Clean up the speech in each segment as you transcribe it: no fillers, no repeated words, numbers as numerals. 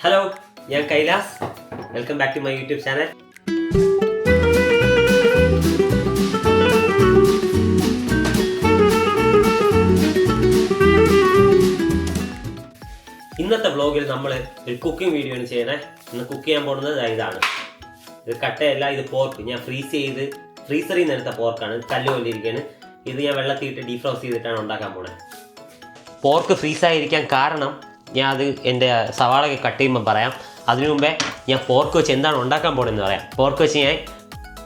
Hello, ഞാൻ Kailas. Welcome back to my YouTube channel. ഇന്നത്തെ വ്ളോഗിൽ നമ്മൾ ഒരു കുക്കിംഗ് വീഡിയോ ആണ് ചെയ്യണേ. ഇന്ന് കുക്ക് ചെയ്യാൻ പോകുന്നത് ഇതാണ്. ഇത് കട്ടയല്ല, ഇത് പോർക്ക്. ഞാൻ ഫ്രീസറിൽ നിന്ന് എടുത്ത പോർക്കാണ്. കല്ല് കൊണ്ടിരിക്കുകയാണ്. ഇത് ഞാൻ വെള്ളത്തിയിട്ട് ഡീഫ്രോസ്റ്റ് ചെയ്തിട്ടാണ് ഉണ്ടാക്കാൻ പോണത്. പോർക്ക് ഫ്രീസായിരിക്കാൻ കാരണം ഞാൻ അത് എൻ്റെ സവാളയൊക്കെ കട്ട് ചെയ്യുമ്പോൾ പറയാം. അതിനു മുമ്പേ ഞാൻ പോർക്ക് വെച്ച് എന്താണ് ഉണ്ടാക്കാൻ പോകണമെന്ന് പറയാം. പോർക്ക് വെച്ച് ഞാൻ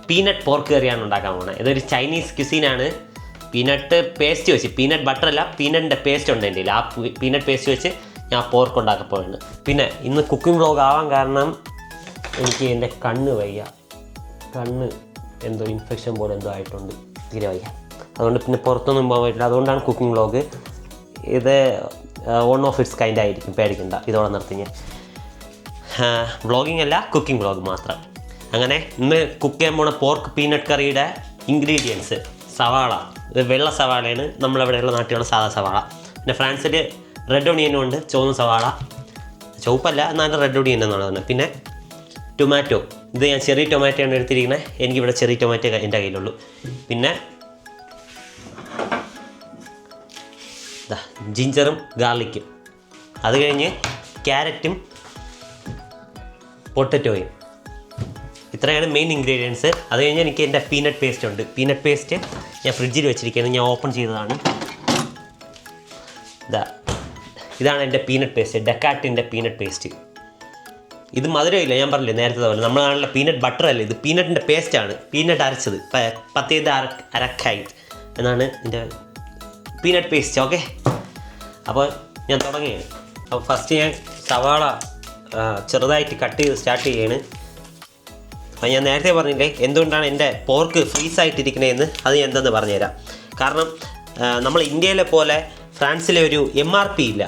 പീനട്ട് പോർക്ക് കറിയാണ് ഉണ്ടാക്കാൻ പോകുന്നത്. ഇതൊരു ചൈനീസ് ക്യുസീനാണ്. പീനട്ട് പേസ്റ്റ് വെച്ച്, പീനട്ട് ബട്ടർ അല്ല, പീനട്ടിൻ്റെ പേസ്റ്റ് ഉണ്ട് എൻ്റെ കയ്യിൽ. ആ പീനട്ട് പേസ്റ്റ് വെച്ച് ഞാൻ പോർക്ക് ഉണ്ടാക്കാൻ പോകുന്നത്. പിന്നെ ഇന്ന് കുക്കിംഗ് വ്ളോഗ് ആവാൻ കാരണം എനിക്ക് എൻ്റെ കണ്ണ് വയ്യ. കണ്ണ് എന്തോ ഇൻഫെക്ഷൻ പോലെ എന്തോ ആയിട്ടുണ്ട്, തീരെ വയ്യ. അതുകൊണ്ട് പിന്നെ പുറത്തൊന്നും പോകാൻ പറ്റില്ല. അതുകൊണ്ടാണ് കുക്കിംഗ് വ്ളോഗ്. ഇത് വൺ ഓഫ് ഇറ്റ്സ് കൈൻഡ് ആയിരിക്കും, പേടിക്കണ്ട. ഇതോടെ നിർത്തി ഞാൻ വ്ളോഗിങ് അല്ല, കുക്കിംഗ് വ്ളോഗ് മാത്രം. അങ്ങനെ ഇന്ന് കുക്ക് ചെയ്യാൻ പോണ പോർക്ക് പീനട്ട് കറിയുടെ ഇൻഗ്രീഡിയൻസ്: സവാള. ഇത് വെള്ള സവാളയാണ്, നമ്മളെവിടെയുള്ള നാട്ടിലുള്ള സാധാ സവാള. പിന്നെ ഫ്രാൻസിൽ റെഡ് ഒണിയനും ഉണ്ട്, ചുവന്ന സവാള. ചുവപ്പല്ല, എന്നാലും റെഡ് ഒണിയൻ എന്നുള്ളതാണ്. പിന്നെ ടൊമാറ്റോ. ഇത് ഞാൻ ചെറിയ ടൊമാറ്റോയാണ് എടുത്തിരിക്കുന്നത്. എനിക്കിവിടെ ചെറിയ ടൊമാറ്റോ എൻ്റെ കയ്യിലുള്ളൂ. പിന്നെ ജിഞ്ചറും ഗാർലിക്കും. അത് കഴിഞ്ഞ് ക്യാരറ്റും പൊട്ടറ്റോയും. ഇത്രയാണ് മെയിൻ ഇൻഗ്രീഡിയൻസ്. അത് കഴിഞ്ഞ് എനിക്ക് എൻ്റെ പീനട്ട് പേസ്റ്റ് ഉണ്ട്. പീനട്ട് പേസ്റ്റ് ഞാൻ ഫ്രിഡ്ജിൽ വെച്ചിരിക്കുകയാണ്. ഞാൻ ഓപ്പൺ ചെയ്തതാണ്. ഇതാണ് എൻ്റെ പീനട്ട് പേസ്റ്റ്, ഡെക്കാർട്ടിൻ്റെ പീനട്ട് പേസ്റ്റ്. ഇത് മധുരമില്ല, ഞാൻ പറഞ്ഞില്ലേ നേരത്തെ പോലെ. നമ്മളാണല്ലോ പീനട്ട് ബട്ടർ അല്ലേ, ഇത് പീനട്ടിൻ്റെ പേസ്റ്റാണ്. പീനട്ട് അരച്ചത്, പത്തേത് അരക്കായി എന്നാണ് എൻ്റെ പീനട്ട് പേസ്റ്റ്. ഓക്കെ, അപ്പോൾ ഞാൻ തുടങ്ങുകയാണ്. അപ്പോൾ ഫസ്റ്റ് ഞാൻ സവാള ചെറുതായിട്ട് കട്ട് ചെയ്ത് സ്റ്റാർട്ട് ചെയ്യുകയാണ്. അപ്പോൾ ഞാൻ നേരത്തെ പറഞ്ഞില്ലേ എന്തുകൊണ്ടാണ് എൻ്റെ പോർക്ക് ഫ്രീസായിട്ടിരിക്കണതെന്ന്, അത് ഞാൻ എന്തെന്ന് പറഞ്ഞുതരാം. കാരണം നമ്മൾ ഇന്ത്യയിലെ പോലെ ഫ്രാൻസിലെ ഒരു MRP ഇല്ല.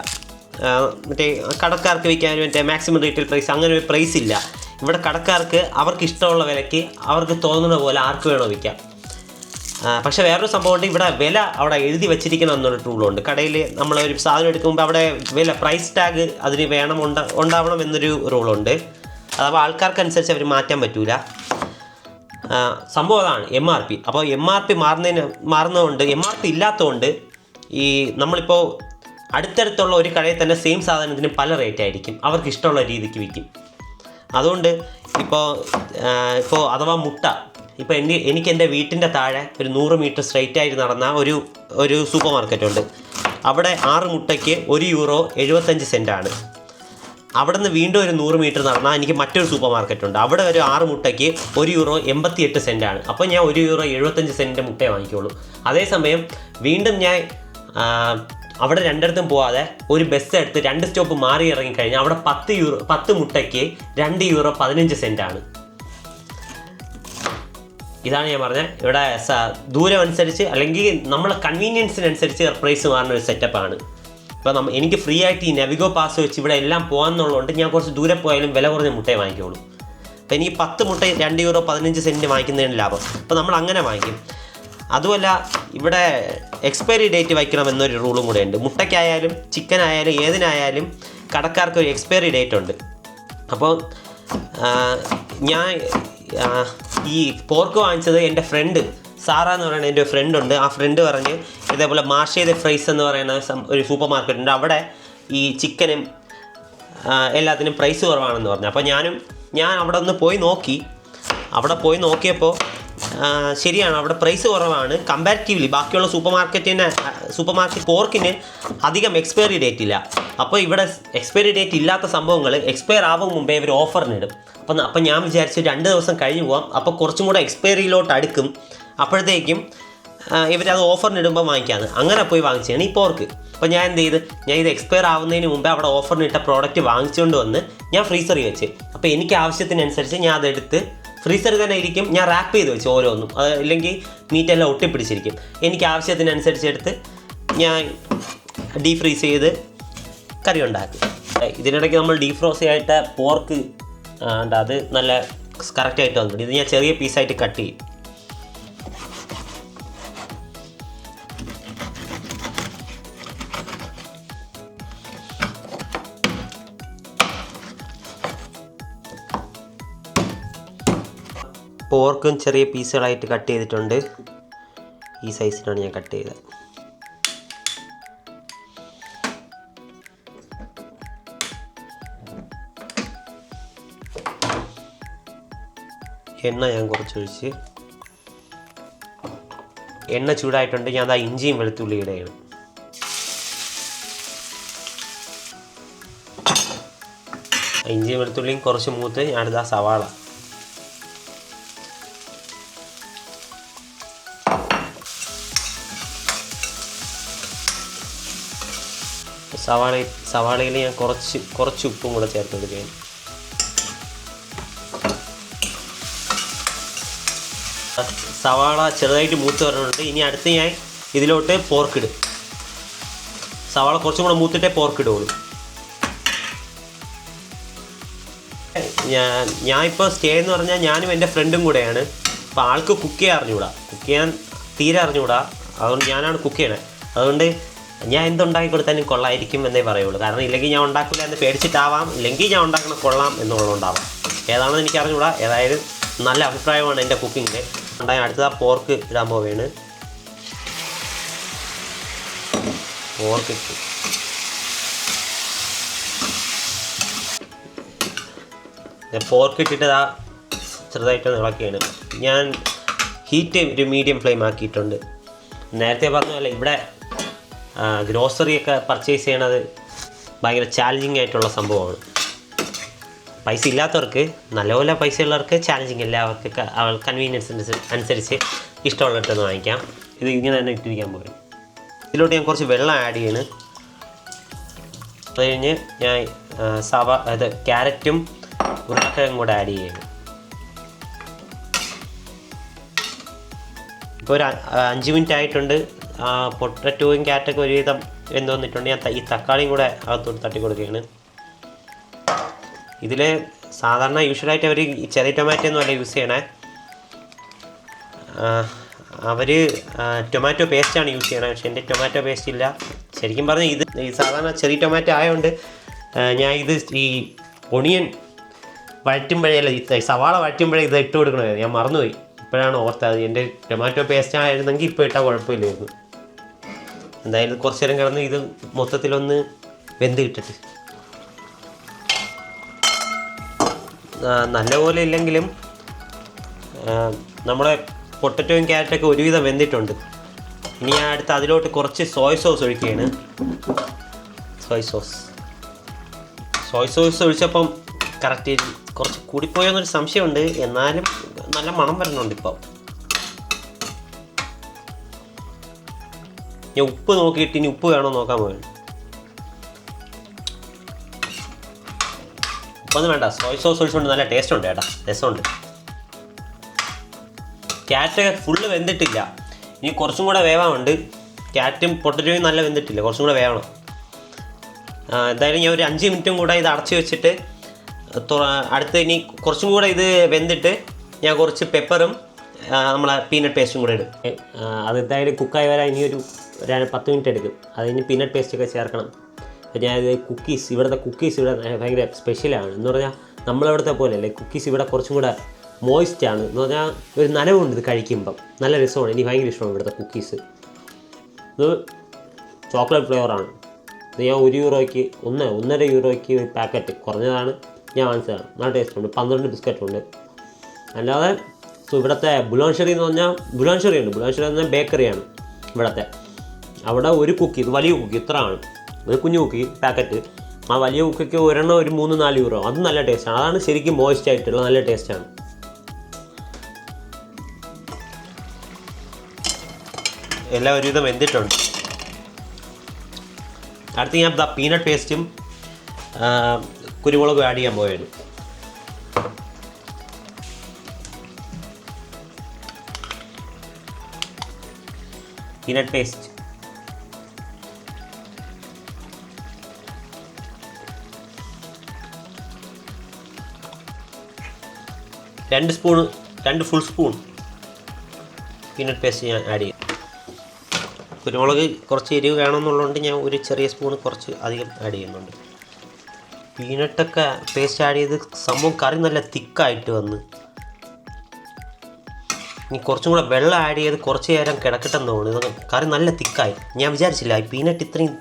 മറ്റേ കടക്കാർക്ക് വിൽക്കാൻ മറ്റേ മാക്സിമം റീറ്റെയിൽ പ്രൈസ്, അങ്ങനെ ഒരു പ്രൈസ് ഇല്ല. ഇവിടെ കടക്കാർക്ക് അവർക്ക് ഇഷ്ടമുള്ള വിലയ്ക്ക് അവർക്ക് തോന്നുന്ന പോലെ ആർക്ക് വേണോ വിൽക്കാം. പക്ഷേ വേറൊരു സംഭവമുണ്ട്. ഇവിടെ വില അവിടെ എഴുതി വെച്ചിരിക്കണം എന്നൊരു റൂളുണ്ട്. കടയിൽ നമ്മളൊരു സാധനം എടുക്കുമ്പോൾ അവിടെ വില, പ്രൈസ് ടാഗ് അതിന് ഉണ്ടാവണം എന്നൊരു റൂളുണ്ട്. അഥവാ ആൾക്കാർക്കനുസരിച്ച് അവർ മാറ്റാൻ പറ്റില്ല. സംഭവം അതാണ് MRP. അപ്പോൾ MRP മാറുന്നതുകൊണ്ട്, MRP ഇല്ലാത്തതുകൊണ്ട് ഈ നമ്മളിപ്പോൾ അടുത്തടുത്തുള്ള ഒരു കടയിൽ തന്നെ സെയിം സാധനത്തിന് പല റേറ്റ് ആയിരിക്കും. അവർക്ക് ഇഷ്ടമുള്ള രീതിക്ക് വിൽക്കും. അതുകൊണ്ട് ഇപ്പോൾ അഥവാ മുട്ട, ഇപ്പോൾ എനിക്ക് എൻ്റെ വീട്ടിൻ്റെ താഴെ ഒരു 100 മീറ്റർ സ്ട്രൈറ്റ് ആയിട്ട് നടന്ന ഒരു സൂപ്പർ മാർക്കറ്റുണ്ട്. അവിടെ 6 മുട്ടയ്ക്ക് €1.75. അവിടെ നിന്ന് വീണ്ടും ഒരു 100 മീറ്റർ നടന്നാൽ എനിക്ക് മറ്റൊരു സൂപ്പർ മാർക്കറ്റുണ്ട്. അവിടെ ഒരു 6 മുട്ടയ്ക്ക് €1.88. അപ്പോൾ ഞാൻ €1.75 മുട്ടയെ വാങ്ങിക്കുള്ളൂ. അതേസമയം വീണ്ടും ഞാൻ അവിടെ രണ്ടിടത്തും പോവാതെ ഒരു ബസ് എടുത്ത് 2 സ്റ്റോപ്പ് മാറി ഇറങ്ങിക്കഴിഞ്ഞാൽ അവിടെ 10 മുട്ടയ്ക്ക് €2.15. ഇതാണ് ഞാൻ പറഞ്ഞത്. ഇവിടെ ദൂരം അനുസരിച്ച് അല്ലെങ്കിൽ നമ്മളെ കൺവീനിയൻസിനനുസരിച്ച് പ്രൈസ് മാറുന്ന ഒരു സെറ്റപ്പാണ്. ഇപ്പോൾ എനിക്ക് ഫ്രീ ആയിട്ട് ഈ നെവിഗോ പാസ് വെച്ച് ഇവിടെ എല്ലാം പോകാമെന്നുള്ളതുകൊണ്ട് ഞാൻ കുറച്ച് ദൂരെ പോയാലും വില കുറഞ്ഞ മുട്ടയെ വാങ്ങിക്കുള്ളൂ. അപ്പോൾ എനിക്ക് 10 മുട്ട €2.15 വാങ്ങിക്കുന്നതിന് ലാഭം. അപ്പോൾ നമ്മൾ അങ്ങനെ വാങ്ങിക്കും. അതുമല്ല, ഇവിടെ എക്സ്പയറി ഡേറ്റ് വയ്ക്കണം എന്നൊരു റൂളും കൂടെ ഉണ്ട്. മുട്ടയ്ക്കായാലും ചിക്കനായാലും ഏതിനായാലും കടക്കാർക്ക് ഒരു എക്സ്പയറി ഡേറ്റ് ഉണ്ട്. അപ്പോൾ ഞാൻ ഈ പോർക്ക് വാങ്ങിച്ചത് എൻ്റെ ഫ്രണ്ട് സാറ എന്ന് പറയുന്ന എൻ്റെ ഫ്രണ്ട് ഉണ്ട്. ആ ഫ്രണ്ട് പറഞ്ഞ് ഇതേപോലെ മാർഷേ ദ ഫ്രൈസ് എന്ന് പറയുന്ന ഒരു സൂപ്പർ മാർക്കറ്റ് ഉണ്ട്. അവിടെ ഈ ചിക്കനും എല്ലാത്തിനും പ്രൈസ് കുറവാണെന്ന് പറഞ്ഞു. അപ്പോൾ ഞാൻ അവിടെ ഒന്ന് പോയി നോക്കി. അവിടെ പോയി നോക്കിയപ്പോൾ ശരിയാണ്, അവിടെ പ്രൈസ് കുറവാണ് കമ്പാരിറ്റീവ്ലി. ബാക്കിയുള്ള സൂപ്പർ മാർക്കറ്റ് പോർക്കിന് അധികം എക്സ്പയറി ഡേറ്റ് ഇല്ല. അപ്പോൾ ഇവിടെ എക്സ്പയറി ഡേറ്റ് ഇല്ലാത്ത സംഭവങ്ങൾ എക്സ്പയർ ആവും മുമ്പേ ഇവർ ഓഫറിനിടും. അപ്പം ഞാൻ വിചാരിച്ചു 2 ദിവസം കഴിഞ്ഞ് പോകാം, അപ്പോൾ കുറച്ചും കൂടെ എക്സ്പയറിയിലോട്ട് അടുക്കും. അപ്പോഴത്തേക്കും ഇവരത് ഓഫറിനിടുമ്പോൾ വാങ്ങിക്കാമെന്ന്. അങ്ങനെ പോയി വാങ്ങിച്ചാണ് ഈ പോർക്ക്. അപ്പോൾ ഞാൻ എന്ത് ചെയ്ത്, ഞാൻ ഇത് എക്സ്പയർ ആവുന്നതിന് മുമ്പേ അവിടെ ഓഫറിനിട്ട പ്രോഡക്റ്റ് വാങ്ങിച്ചുകൊണ്ട് വന്ന് ഞാൻ ഫ്രീസറിൽ വെച്ച്. അപ്പോൾ എനിക്ക് ആവശ്യത്തിനനുസരിച്ച് ഞാൻ അതെടുത്ത് ഫ്രീസറിൽ തന്നെ ഇരിക്കും. ഞാൻ റാപ്പ് ചെയ്ത് വെച്ചു ഓരോന്നും, അത് ഇല്ലെങ്കിൽ മീറ്റെല്ലാം ഒട്ടിപ്പിടിച്ചിരിക്കും. എനിക്ക് ആവശ്യത്തിനനുസരിച്ച് എടുത്ത് ഞാൻ ഡീഫ്രീസ് ചെയ്ത് കറി ഉണ്ടാക്കി. ഇതിനിടയ്ക്ക് നമ്മൾ ഡീഫ്രോസ് ആയിട്ട് പോർക്ക് അത് നല്ല കറക്റ്റായിട്ട് വന്നിട്ടുണ്ട്. ഇത് ഞാൻ ചെറിയ പീസായിട്ട് കട്ട് ചെയ്യും. പോർക്കും ചെറിയ പീസുകളായിട്ട് കട്ട് ചെയ്തിട്ടുണ്ട്. ഈ സൈസിനാണ് ഞാൻ കട്ട് ചെയ്തത്. എണ്ണ ഞാൻ കുറച്ചൊഴിച്ച്, എണ്ണ ചൂടായിട്ടുണ്ട്. ഞാൻ ദാ ഇഞ്ചിയും വെളുത്തുള്ളി ഇടുകയാണ്. ഇഞ്ചിയും വെളുത്തുള്ളിയും കുറച്ച് മൂത്ത് ഞാനിതാ സവാള, സവാളയിൽ ഞാൻ കുറച്ച് ഉപ്പും കൂടെ ചേർത്ത് കൊടുക്കുകയാണ്. സവാള ചെറുതായിട്ട് മൂത്ത് വരുന്നുണ്ട്. ഇനി അടുത്ത് ഞാൻ ഇതിലോട്ട് പോർക്കിടും. സവാള കുറച്ചും കൂടെ മൂത്തിട്ടേ പോർക്കിടുള്ളൂ. ഞാൻ ഇപ്പോൾ സ്റ്റേ എന്ന് പറഞ്ഞാൽ ഞാനും എൻ്റെ ഫ്രണ്ടും കൂടെയാണ്. അപ്പോൾ ആൾക്ക് കുക്ക് ചെയ്യാൻ തീരെ അറിഞ്ഞുകൂടാ. അതുകൊണ്ട് ഞാനാണ് കുക്ക് ചെയ്യണത്. അതുകൊണ്ട് ഞാൻ എന്തുണ്ടാക്കി കൊടുത്താലും കൊള്ളായിരിക്കും എന്നേ പറയുള്ളൂ. കാരണം ഇല്ലെങ്കിൽ ഞാൻ ഉണ്ടാക്കില്ല എന്ന് പേടിച്ചിട്ടാവാം, ഇല്ലെങ്കിൽ ഞാൻ ഉണ്ടാക്കണം കൊള്ളാം എന്നുള്ളതുകൊണ്ടാവാം. ഏതാണെന്ന് എനിക്ക് അറിഞ്ഞുകൂടാ. ഏതായാലും നല്ല അഭിപ്രായമാണ് എൻ്റെ കുക്കിങ്ങിൽ. അടുത്തത് പോർക്ക് ഇടാൻ പോവുകയാണ്. പോർക്ക് ഇട്ട് പോർക്ക് ഇട്ടിട്ട് ചെറുതായിട്ട് ഇളക്കുകയാണ്. ഞാൻ ഹീറ്റ് ഒരു മീഡിയം ഫ്ലെയിം ആക്കിയിട്ടുണ്ട്. നേരത്തെ പറഞ്ഞ പോലെ ഇവിടെ ഗ്രോസറിയൊക്കെ പർച്ചേസ് ചെയ്യണത് ഭയങ്കര ചാലഞ്ചിങ് ആയിട്ടുള്ള സംഭവമാണ്. പൈസ ഇല്ലാത്തവർക്ക്, നല്ലപോലെ പൈസ ഉള്ളവർക്ക് ചാലഞ്ചിങ് അല്ല. അവർക്ക് കൺവീനിയൻസ് അനുസരിച്ച് ഇഷ്ടമുള്ളിടത്തുനിന്ന് വാങ്ങിക്കാം. ഇത് ഇങ്ങനെ തന്നെ ഇട്ടിരിക്കാൻ പോകും. ഇതിലോട്ട് ഞാൻ കുറച്ച് വെള്ളം ആഡ് ചെയ്യാണ്. അത് കഴിഞ്ഞ് ഞാൻ ക്യാരറ്റും ഉരുളക്കിഴങ്ങും കൂടെ ആഡ് ചെയ്യുകയാണ്. ഇപ്പോൾ ഒരു 5 മിനിറ്റ് ആയിട്ടുണ്ട്. പൊട്ടറ്റോയും ക്യാരറ്റൊക്കെ ഒരുവിധം വെന്ത് വന്നിട്ടുണ്ട്. ഞാൻ ഈ തക്കാളിയും കൂടെ അകത്തോട്ട് തട്ടി കൊടുക്കുകയാണ്. ഇതിൽ സാധാരണ യൂഷ്വലായിട്ട് അവർ ചെറിയ ടൊമാറ്റോ ഒന്നും അല്ല യൂസ് ചെയ്യണേ. അവർ ടൊമാറ്റോ പേസ്റ്റാണ് യൂസ് ചെയ്യണത്. പക്ഷേ എൻ്റെ ടൊമാറ്റോ പേസ്റ്റ് ഇല്ല. ശരിക്കും പറഞ്ഞാൽ ഇത് സാധാരണ ചെറിയ ടൊമാറ്റോ ആയതുകൊണ്ട് ഞാൻ ഈ ഒണിയൻ വഴറ്റുമ്പോഴേ സവാള വഴറ്റുമ്പോഴേ ഇത് ഇട്ട് കൊടുക്കണമായിരുന്നു. ഞാൻ മറന്നുപോയി. ഇപ്പോഴാണ് ഓർത്തത്. എൻ്റെ ടൊമാറ്റോ പേസ്റ്റ് ആയിരുന്നെങ്കിൽ ഇപ്പോൾ ഇട്ടാൽ കുഴപ്പമില്ലായിരുന്നു. എന്തായാലും കുറച്ച് നേരം കിടന്ന് ഇത് മൊത്തത്തിലൊന്ന് വെന്ത് കിട്ടിട്ട്, നല്ലപോലെ ഇല്ലെങ്കിലും നമ്മുടെ പൊട്ടറ്റോയും ക്യാരറ്റൊക്കെ ഒരുവിധം വെന്തിട്ടുണ്ട്. ഇനി ഞാൻ അടുത്ത് അതിലോട്ട് കുറച്ച് സോയ് സോസ് ഒഴിക്കുകയാണ്. സോയ് സോസ് ഒഴിച്ചപ്പം കറക്റ്റ് കുറച്ച് കൂടിപ്പോയെന്നൊരു സംശയമുണ്ട്. എന്നാലും നല്ല മണം വരുന്നുണ്ട്. ഇപ്പോൾ ഞാൻ ഉപ്പ് നോക്കിയിട്ട് ഇനി ഉപ്പ് വേണോ നോക്കാൻ പോയി. ഉപ്പൊന്നും വേണ്ട. സോയ് സോസ് ഒഴിച്ചുകൊണ്ട് നല്ല ടേസ്റ്റ് ഉണ്ട് ചേട്ടാ, രസമുണ്ട്. ക്യാരറ്റ് ഫുള്ള് വെന്തിട്ടില്ല. ഇനി കുറച്ചും കൂടെ വേവാനുണ്ട്. ക്യാരറ്റും പൊട്ടറ്റോയും നല്ല വെന്തിട്ടില്ല, കുറച്ചും കൂടെ വേവണം. എന്തായാലും ഞാൻ ഒരു 5 മിനിറ്റും കൂടെ ഇത് അടച്ച് വെച്ചിട്ട് അടുത്ത് ഇനി കുറച്ചും കൂടെ ഇത് വെന്തിട്ട് ഞാൻ കുറച്ച് പെപ്പറും നമ്മളെ പീനട്ട് പേസ്റ്റും കൂടെ ഇടും. അത് എന്തായാലും കുക്കായി വരാൻ ഇനി ഒരു 10 മിനിറ്റ് എടുക്കും. അതിന് പീനട്ട് പേസ്റ്റൊക്കെ ചേർക്കണം. ഞാനിത് ഇവിടുത്തെ കുക്കീസ് ഇവിടെ ഭയങ്കര സ്പെഷ്യലാണ്. എന്ന് പറഞ്ഞാൽ നമ്മളിവിടുത്തെ പോലെയല്ലേ, കുക്കീസ് ഇവിടെ കുറച്ചും കൂടെ മോയിസ്റ്റാണ്. എന്ന് പറഞ്ഞാൽ ഒരു നനവുണ്ട് ഇത് കഴിക്കുമ്പം. നല്ല രസമാണ്. എനിക്ക് ഭയങ്കര ഇഷ്ടമാണ് ഇവിടുത്തെ കുക്കീസ്. ഇത് ചോക്ലേറ്റ് ഫ്ലേവറാണ്. ഇത് ഞാൻ €1 1.5 ഒരു പാക്കറ്റ് കുറഞ്ഞതാണ് ഞാൻ വാങ്ങിച്ചതാണ്. നല്ല ടേസ്റ്റുണ്ട്. 12 ബിസ്ക്കറ്റുണ്ട്. അല്ലാതെ ഇവിടുത്തെ ബുലാൻഷറി എന്ന് പറഞ്ഞാൽ ബുലാൻഷറി എന്ന് പറഞ്ഞാൽ ബേക്കറിയാണ് ഇവിടുത്തെ. അവിടെ ഒരു കുക്കി, ഇത് വലിയ കുക്കി ഇത്ര ആണ്, ഒരു കുഞ്ഞു കുക്കി പാക്കറ്റ്. ആ വലിയ കുക്കിക്ക് ഒരെണ്ണം ഒരു €3-4. അത് നല്ല ടേസ്റ്റാണ്. അതാണ് ശരിക്കും മോയിസ്റ്റ് ആയിട്ടുള്ള നല്ല ടേസ്റ്റാണ്. എല്ലാം ഒരുവിധം വെന്തിട്ടുണ്ട്. അടുത്ത് ഞാൻ പീനട്ട് പേസ്റ്റും കുരുമുളകും ആഡ് ചെയ്യാൻ പോയത്. പീനട്ട് പേസ്റ്റ് രണ്ട് ഫുൾ സ്പൂൺ പീനട്ട് പേസ്റ്റ് ഞാൻ ആഡ് ചെയ്യും. കുരുമുളക് കുറച്ച് എരിവ് വേണമെന്നുള്ളതുകൊണ്ട് ഞാൻ ഒരു ചെറിയ സ്പൂണ് കുറച്ച് അധികം ആഡ് ചെയ്യുന്നുണ്ട്. പീനട്ടൊക്കെ പേസ്റ്റ് ആഡ് ചെയ്ത് സംഭവം കറി നല്ല തിക്കായിട്ട് വന്ന് ഇനി കുറച്ചും കൂടെ വെള്ളം ആഡ് ചെയ്ത് കുറച്ച് നേരം കിടക്കട്ടെന്ന് തോന്നുന്നു. ഇത് കറി നല്ല തിക്കായി. ഞാൻ വിചാരിച്ചില്ല ഈ പീനട്ട് ഇത്രയും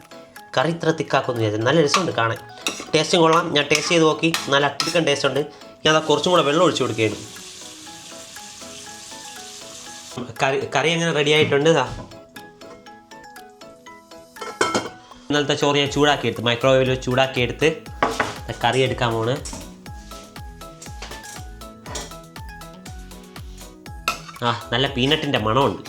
കറി ഇത്ര തിക്കാക്കുമെന്ന് വിചാരിച്ചു. നല്ല രസമുണ്ട് കാണാൻ, ടേസ്റ്റും കൊള്ളാം. ഞാൻ ടേസ്റ്റ് ചെയ്ത് നോക്കി, നല്ല അട്ടിരിക്കൻ ടേസ്റ്റ് ഉണ്ട്. ഞാൻ അതാ കുറച്ചും കൂടെ വെള്ളം ഒഴിച്ച് കൊടുക്കുകയാണ്. കറി അങ്ങനെ റെഡി ആയിട്ടുണ്ട്. ഇന്നലത്തെ ചോറ് ഞാൻ ചൂടാക്കിയെടുത്ത്, മൈക്രോവേവിൽ ചൂടാക്കിയെടുത്ത് കറി എടുക്കാൻ പോണ്. നല്ല പീനട്ടിൻ്റെ മണമുണ്ട്.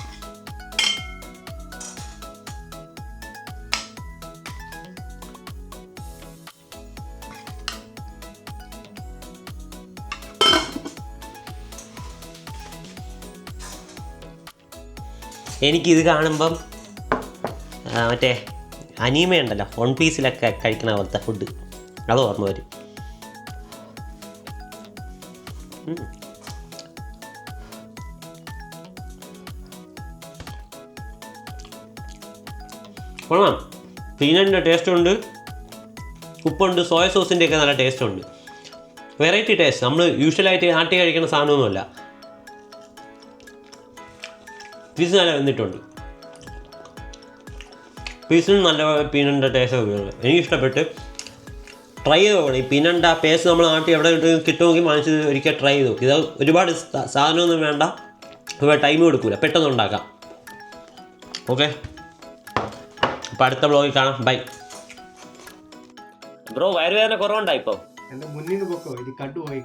എനിക്കിത് കാണുമ്പം മറ്റേ അനീമയുണ്ടല്ലോ, വൺ പീസിലൊക്കെ കഴിക്കണ പോലത്തെ ഫുഡ് അത് ഓർമ്മ വരും. കൊള്ളാം. പീനട്ടിൻ്റെ ടേസ്റ്റ് ഉണ്ട്, ഉപ്പുണ്ട്, സോയ സോസിൻ്റെയൊക്കെ നല്ല ടേസ്റ്റ് ഉണ്ട്. Variety taste. നമ്മൾ യൂഷ്വലായിട്ട് ആട്ടി കഴിക്കുന്ന സാധനമൊന്നുമല്ല. പീസ് നല്ല വന്നിട്ടുണ്ട്. പീസിനും നല്ല പീനട്ടിൻ്റെ ടേസ്റ്റ് ഉപയോഗം എനിക്കിഷ്ടപ്പെട്ട്. ട്രൈ ചെയ്ത് നോക്കണം. ഈ പീനട്ടിൻ്റെ ആ പേസ്റ്റ് നമ്മൾ നാട്ടിൽ എവിടെ കിട്ടുമെങ്കിൽ വാങ്ങിച്ചത് ഒരിക്കൽ ട്രൈ ചെയ്ത് നോക്കി. ഇത് ഒരുപാട് സാധനമൊന്നും വേണ്ട, ടൈം കൊടുക്കില്ല, പെട്ടെന്ന് ഉണ്ടാക്കാം. ഓക്കെ, അപ്പോൾ അടുത്ത വ്ളോഗിൽ കാണാം. ബൈ. ബ്രോ വയറുവേദന കുറവുണ്ടായി ഇപ്പോൾ? എൻ്റെ മുന്നിൽ നിന്ന് പൊക്കോ, ഇത് കണ്ടുപോയി.